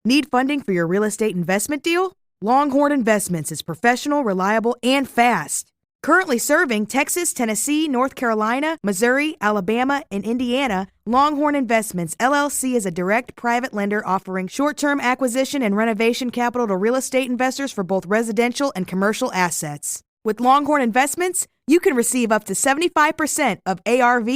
Need funding for your real estate investment deal? Longhorn Investments is professional, reliable, and fast. Currently serving Texas, Tennessee, North Carolina, Missouri, Alabama, and Indiana, Longhorn Investments, LLC is a direct private lender offering short-term acquisition and renovation capital to real estate investors for both residential and commercial assets. With Longhorn Investments, you can receive up to 75% of ARV,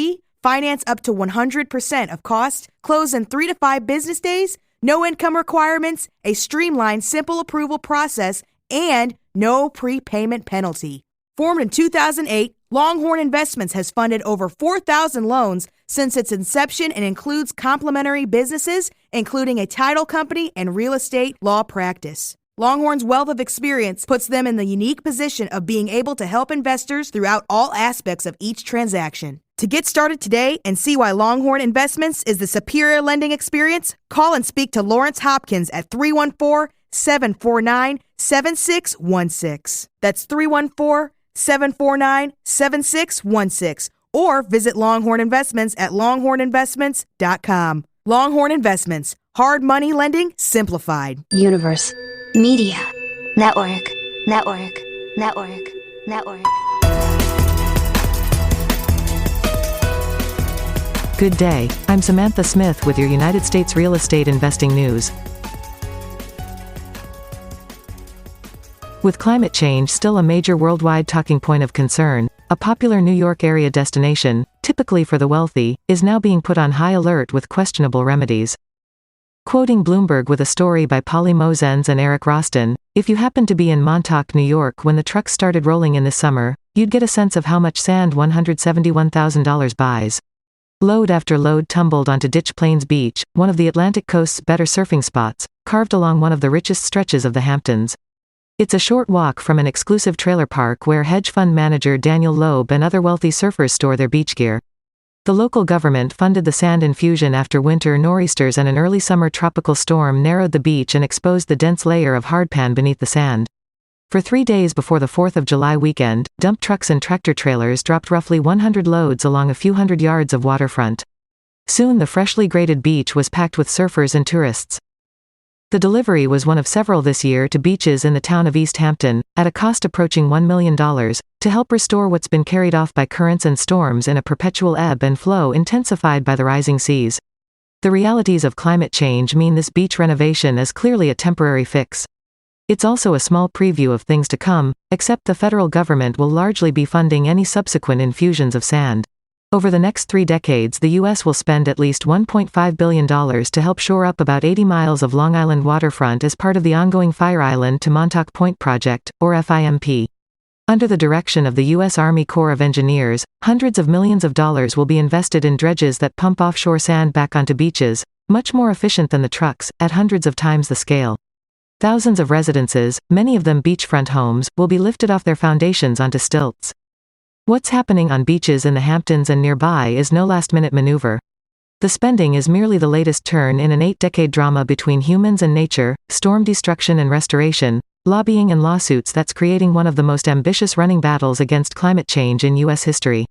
finance up to 100% of cost, close in 3 to 5 business days, no income requirements, a streamlined, simple approval process, and no prepayment penalty. Formed in 2008, Longhorn Investments has funded over 4,000 loans since its inception and includes complementary businesses, including a title company and real estate law practice. Longhorn's wealth of experience puts them in the unique position of being able to help investors throughout all aspects of each transaction. To get started today and see why Longhorn Investments is the superior lending experience, call and speak to Lawrence Hopkins at 314-749-7616. That's 314-749-7616. Or visit Longhorn Investments at longhorninvestments.com. Longhorn Investments. Hard money lending simplified. Universe. Media. Network. Good day, I'm Samantha Smith with your United States real estate investing news. With climate change still a major worldwide talking point of concern, a popular New York area destination, typically for the wealthy, is now being put on high alert with questionable remedies. Quoting Bloomberg with a story by Polly Mosens and Eric Roston, if you happen to be in Montauk, New York when the trucks started rolling in this summer, you'd get a sense of how much sand $171,000 buys. Load after load tumbled onto Ditch Plains Beach, one of the Atlantic coast's better surfing spots, carved along one of the richest stretches of the Hamptons. It's a short walk from an exclusive trailer park where hedge fund manager Daniel Loeb and other wealthy surfers store their beach gear. The local government funded the sand infusion after winter nor'easters and an early summer tropical storm narrowed the beach and exposed the dense layer of hardpan beneath the sand. For 3 days before the 4th of July weekend, dump trucks and tractor trailers dropped roughly 100 loads along a few hundred yards of waterfront. Soon the freshly graded beach was packed with surfers and tourists. The delivery was one of several this year to beaches in the town of East Hampton, at a cost approaching $1 million, to help restore what's been carried off by currents and storms in a perpetual ebb and flow intensified by the rising seas. The realities of climate change mean this beach renovation is clearly a temporary fix. It's also a small preview of things to come, except the federal government will largely be funding any subsequent infusions of sand. Over the next 3 decades, the U.S. will spend at least $1.5 billion to help shore up about 80 miles of Long Island waterfront as part of the ongoing Fire Island to Montauk Point project, or FIMP. Under the direction of the U.S. Army Corps of Engineers, hundreds of millions of dollars will be invested in dredges that pump offshore sand back onto beaches, much more efficient than the trucks, at hundreds of times the scale. Thousands of residences, many of them beachfront homes, will be lifted off their foundations onto stilts. What's happening on beaches in the Hamptons and nearby is no last-minute maneuver. The spending is merely the latest turn in an 8-decade drama between humans and nature, storm destruction and restoration, lobbying and lawsuits that's creating one of the most ambitious running battles against climate change in U.S. history.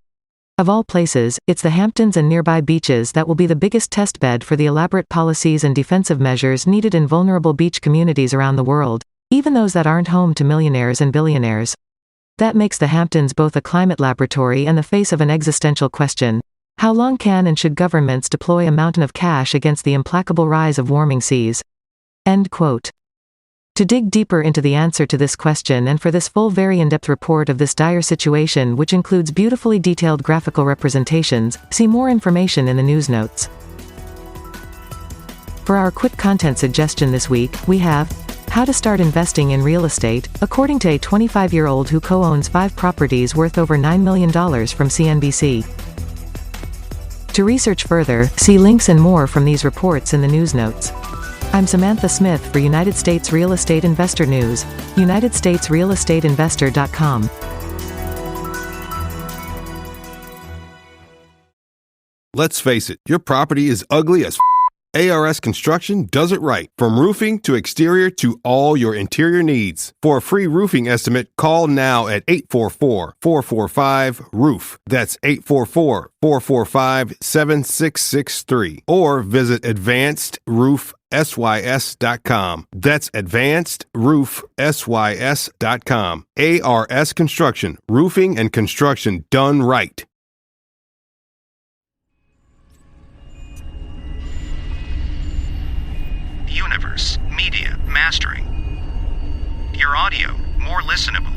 Of all places, it's the Hamptons and nearby beaches that will be the biggest testbed for the elaborate policies and defensive measures needed in vulnerable beach communities around the world, even those that aren't home to millionaires and billionaires. That makes the Hamptons both a climate laboratory and the face of an existential question. How long can and should governments deploy a mountain of cash against the implacable rise of warming seas? End quote. To dig deeper into the answer to this question and for this full very in-depth report of this dire situation which includes beautifully detailed graphical representations, see more information in the news notes. For our quick content suggestion this week, we have How to Start Investing in Real Estate, according to a 25-year-old who co-owns 5 properties worth over $9 million from CNBC. To research further, see links and more from these reports in the news notes. I'm Samantha Smith for United States Real Estate Investor News, UnitedStatesRealEstateInvestor.com. Let's face it, your property is ugly as ARS Construction does it right. From roofing to exterior to all your interior needs. For a free roofing estimate, call now at 844-445-ROOF. That's 844-445-7663. Or visit advancedroofsys.com. That's advancedroofsys.com. ARS Construction. Roofing and construction done right. Universe Media Mastering. Your audio more listenable.